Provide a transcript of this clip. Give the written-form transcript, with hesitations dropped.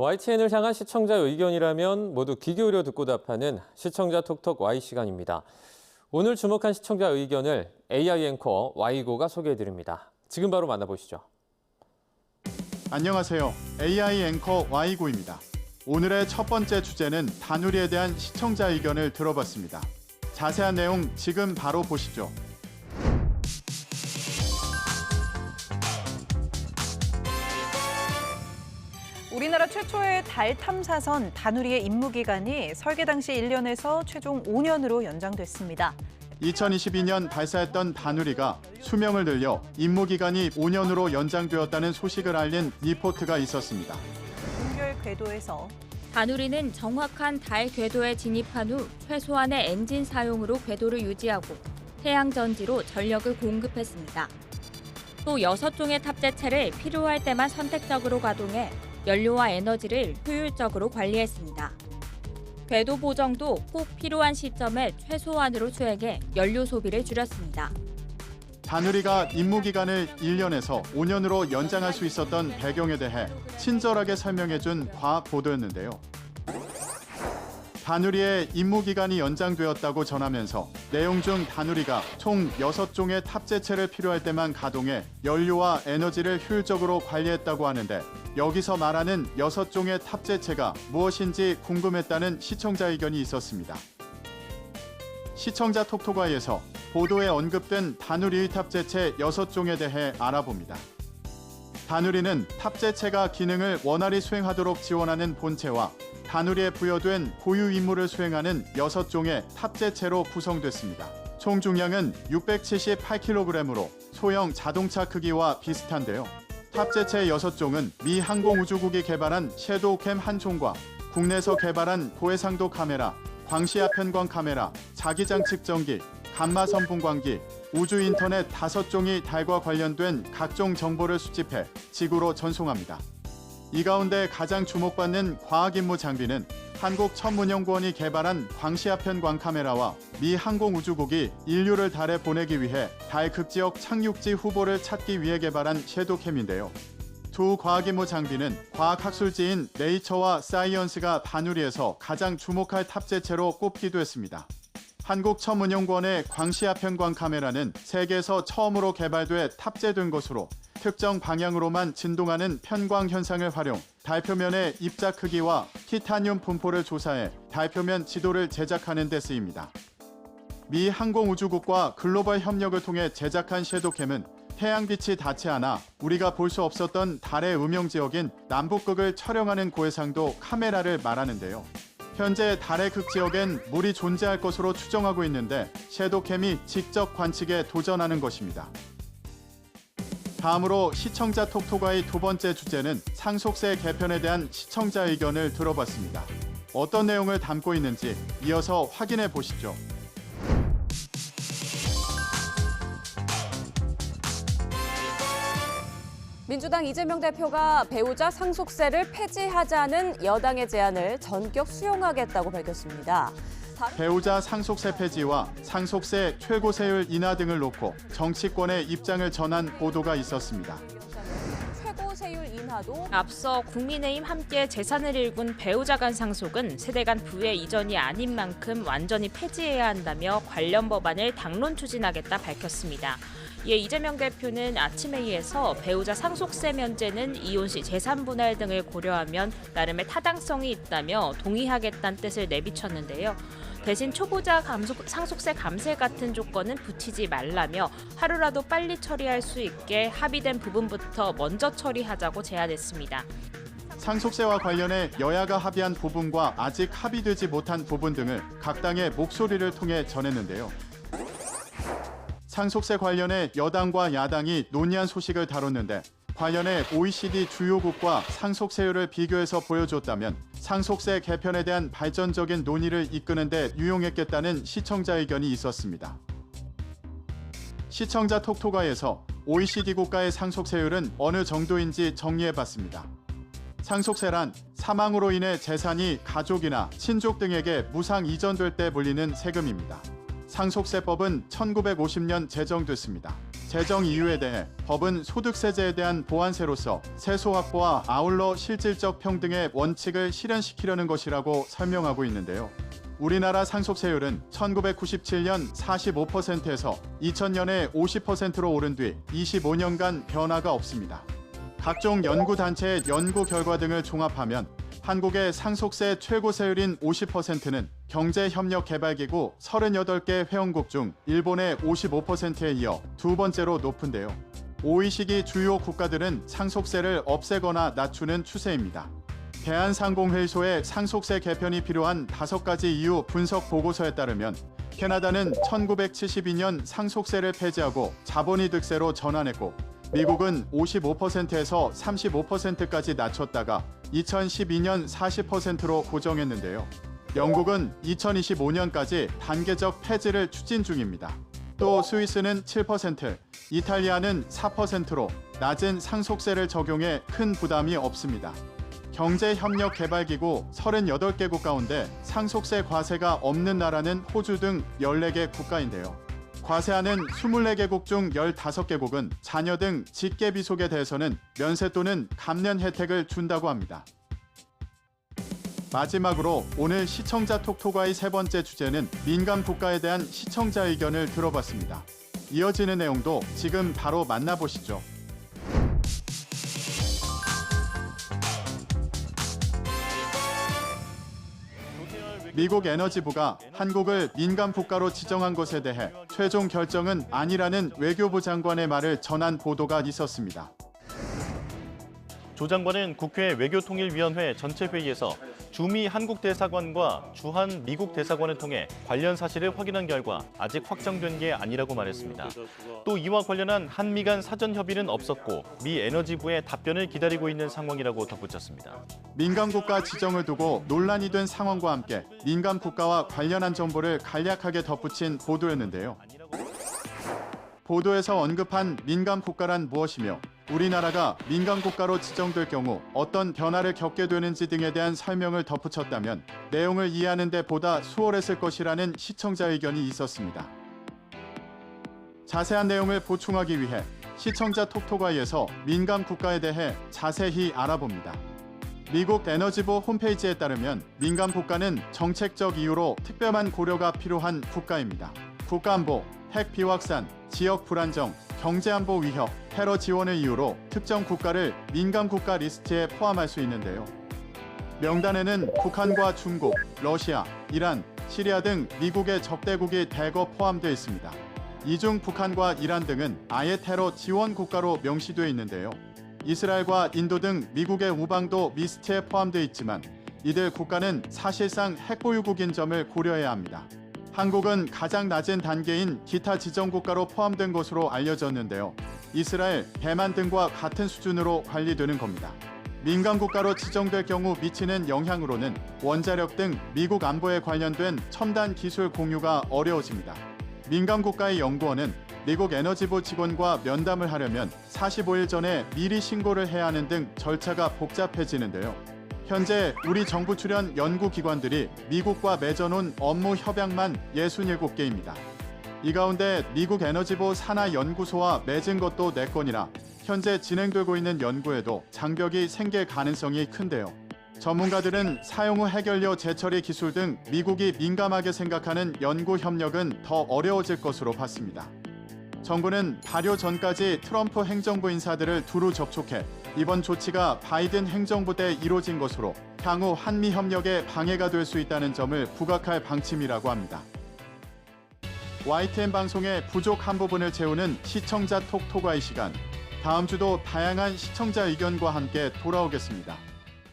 YTN을 향한 시청자 의견이라면 모두 귀 기울여 듣고 답하는 시청자 톡톡 Y 시간입니다. 오늘 주목한 시청자 의견을 AI 앵커 Y고가 소개해드립니다. 지금 바로 만나보시죠. 안녕하세요. AI 앵커 Y고입니다. 오늘의 첫 번째 주제는 다누리에 대한 시청자 의견을 들어봤습니다. 자세한 내용 지금 바로 보시죠. 우리나라 최초의 달 탐사선 다누리의 임무 기간이 설계 당시 1년에서 최종 5년으로 연장됐습니다. 2022년 발사했던 다누리가 수명을 늘려 임무 기간이 5년으로 연장되었다는 소식을 알린 리포트가 있었습니다. 동결 궤도에서 다누리는 정확한 달 궤도에 진입한 후 최소한의 엔진 사용으로 궤도를 유지하고 태양 전지로 전력을 공급했습니다. 또 6종의 탑재체를 필요할 때만 선택적으로 가동해 연료와 에너지를 효율적으로 관리했습니다. 궤도 보정도 꼭 필요한 시점에 최소한으로 수행해 연료 소비를 줄였습니다. 다누리가 임무 기간을 1년에서 5년으로 연장할 수 있었던 배경에 대해 친절하게 설명해준 과학 보도였는데요. 다누리의 임무 기간이 연장되었다고 전하면서 내용 중 다누리가 총 6종의 탑재체를 필요할 때만 가동해 연료와 에너지를 효율적으로 관리했다고 하는데 여기서 말하는 6종의 탑재체가 무엇인지 궁금했다는 시청자 의견이 있었습니다. 시청자 톡톡아이에서 보도에 언급된 다누리의 탑재체 6종에 대해 알아봅니다. 다누리는 탑재체가 기능을 원활히 수행하도록 지원하는 본체와 다누리에 부여된 고유 임무를 수행하는 6종의 탑재체로 구성됐습니다. 총 중량은 678kg으로 소형 자동차 크기와 비슷한데요. 탑재체 6종은 미 항공우주국이 개발한 섀도우캠 한 종과 국내에서 개발한 고해상도 카메라, 광시야 편광 카메라, 자기장 측정기, 감마 선분광기, 우주 인터넷 5종이 달과 관련된 각종 정보를 수집해 지구로 전송합니다. 이 가운데 가장 주목받는 과학임무 장비는 한국천문연구원이 개발한 광시야 편광 카메라와 미 항공우주국이 인류를 달에 보내기 위해 달 극지역 착륙지 후보를 찾기 위해 개발한 섀도우캠인데요. 두 과학임무 장비는 과학학술지인 네이처와 사이언스가 다누리에서 가장 주목할 탑재체로 꼽기도 했습니다. 한국천문연구원의 광시야 편광 카메라는 세계에서 처음으로 개발돼 탑재된 것으로 특정 방향으로만 진동하는 편광 현상을 활용, 달 표면의 입자 크기와 티타늄 분포를 조사해 달 표면 지도를 제작하는 데 쓰입니다. 미 항공우주국과 글로벌 협력을 통해 제작한 섀도우캠은 태양빛이 닿지 않아 우리가 볼 수 없었던 달의 음영 지역인 남북극을 촬영하는 고해상도 카메라를 말하는데요. 현재 달의 극지역엔 물이 존재할 것으로 추정하고 있는데 섀도우캠이 직접 관측에 도전하는 것입니다. 다음으로 시청자 톡톡아의 두 번째 주제는 상속세 개편에 대한 시청자 의견을 들어봤습니다. 어떤 내용을 담고 있는지 이어서 확인해 보시죠. 민주당 이재명 대표가 배우자 상속세를 폐지하자는 여당의 제안을 전격 수용하겠다고 밝혔습니다. 배우자 상속세 폐지와 상속세 최고세율 인하 등을 놓고 정치권의 입장을 전한 보도가 있었습니다. 최고세율 인하도 앞서 국민의힘 함께 재산을 일군 배우자 간 상속은 세대 간 부의 이전이 아닌 만큼 완전히 폐지해야 한다며 관련 법안을 당론 추진하겠다 밝혔습니다. 이에 이재명 대표는 아침 회의에서 배우자 상속세 면제는 이혼 시 재산 분할 등을 고려하면 나름의 타당성이 있다며 동의하겠다는 뜻을 내비쳤는데요. 대신 초보자 상속세 감세 같은 조건은 붙이지 말라며 하루라도 빨리 처리할 수 있게 합의된 부분부터 먼저 처리하자고 제안했습니다. 상속세와 관련해 여야가 합의한 부분과 아직 합의되지 못한 부분 등을 각 당의 목소리를 통해 전했는데요. 상속세 관련해 여당과 야당이 논의한 소식을 다뤘는데 관련해 OECD 주요국과 상속세율을 비교해서 보여줬다면 상속세 개편에 대한 발전적인 논의를 이끄는 데 유용했겠다는 시청자 의견이 있었습니다. 시청자 톡톡아에서 OECD 국가의 상속세율은 어느 정도인지 정리해봤습니다. 상속세란 사망으로 인해 재산이 가족이나 친족 등에게 무상 이전될 때 물리는 세금입니다. 상속세법은 1950년 제정됐습니다. 재정 이유에 대해 법은 소득세제에 대한 보완세로서 세소 확보와 아울러 실질적 평등의 원칙을 실현시키려는 것이라고 설명하고 있는데요. 우리나라 상속세율은 1997년 45%에서 2000년에 50%로 오른 뒤 25년간 변화가 없습니다. 각종 연구단체의 연구 결과 등을 종합하면 한국의 상속세 최고세율인 50%는 경제협력개발기구 38개 회원국 중 일본의 55%에 이어 두 번째로 높은데요. OECD 주요 국가들은 상속세를 없애거나 낮추는 추세입니다. 대한상공회의소의 상속세 개편이 필요한 5가지 이유 분석 보고서에 따르면 캐나다는 1972년 상속세를 폐지하고 자본이득세로 전환했고 미국은 55%에서 35%까지 낮췄다가 2012년 40%로 고정했는데요. 영국은 2025년까지 단계적 폐지를 추진 중입니다. 또 스위스는 7%, 이탈리아는 4%로 낮은 상속세를 적용해 큰 부담이 없습니다. 경제협력개발기구 38개국 가운데 상속세 과세가 없는 나라는 호주 등 14개 국가인데요. 과세하는 24개국 중 15개국은 자녀 등 직계비속에 대해서는 면세 또는 감면 혜택을 준다고 합니다. 마지막으로 오늘 시청자 톡톡아의 세 번째 주제는 민감 국가에 대한 시청자 의견을 들어봤습니다. 이어지는 내용도 지금 바로 만나보시죠. 미국 에너지부가 한국을 민감 국가로 지정한 것에 대해 최종 결정은 아니라는 외교부 장관의 말을 전한 보도가 있었습니다. 조 장관은 국회 외교통일위원회 전체 회의에서 주미 한국 대사관과 주한 미국 대사관을 통해 관련 사실을 확인한 결과 아직 확정된 게 아니라고 말했습니다. 또 이와 관련한 한미 간 사전 협의는 없었고 미 에너지부의 답변을 기다리고 있는 상황이라고 덧붙였습니다. 민감 국가 지정을 두고 논란이 된 상황과 함께 민감 국가와 관련한 정보를 간략하게 덧붙인 보도였는데요. 보도에서 언급한 민감 국가란 무엇이며 우리나라가 민감 국가로 지정될 경우 어떤 변화를 겪게 되는지 등에 대한 설명을 덧붙였다면 내용을 이해하는 데 보다 수월했을 것이라는 시청자 의견이 있었습니다. 자세한 내용을 보충하기 위해 시청자 톡톡아이에서 민감 국가에 대해 자세히 알아봅니다. 미국 에너지부 홈페이지에 따르면 민감 국가는 정책적 이유로 특별한 고려가 필요한 국가입니다. 국가안보, 핵 비확산, 지역 불안정, 경제안보 위협, 테러 지원을 이유로 특정 국가를 민감 국가 리스트에 포함할 수 있는데요. 명단에는 북한과 중국, 러시아, 이란, 시리아 등 미국의 적대국이 대거 포함되어 있습니다. 이 중 북한과 이란 등은 아예 테러 지원 국가로 명시되어 있는데요. 이스라엘과 인도 등 미국의 우방도 리스트에 포함되어 있지만 이들 국가는 사실상 핵보유국인 점을 고려해야 합니다. 한국은 가장 낮은 단계인 기타 지정국가로 포함된 것으로 알려졌는데요. 이스라엘, 대만 등과 같은 수준으로 관리되는 겁니다. 민감 국가로 지정될 경우 미치는 영향으로는 원자력 등 미국 안보에 관련된 첨단 기술 공유가 어려워집니다. 민감 국가의 연구원은 미국 에너지부 직원과 면담을 하려면 45일 전에 미리 신고를 해야 하는 등 절차가 복잡해지는데요. 현재 우리 정부 출연 연구기관들이 미국과 맺어놓은 업무 협약만 67개입니다. 이 가운데 미국 에너지부 산하연구소와 맺은 것도 4건이라 현재 진행되고 있는 연구에도 장벽이 생길 가능성이 큰데요. 전문가들은 사용 후 해결료 재처리 기술 등 미국이 민감하게 생각하는 연구 협력은 더 어려워질 것으로 봤습니다. 정부는 발효 전까지 트럼프 행정부 인사들을 두루 접촉해 이번 조치가 바이든 행정부 때 이뤄진 것으로 향후 한미 협력에 방해가 될 수 있다는 점을 부각할 방침이라고 합니다. YTN 방송의 부족한 부분을 채우는 시청자 톡톡아이 시간. 다음 주도 다양한 시청자 의견과 함께 돌아오겠습니다.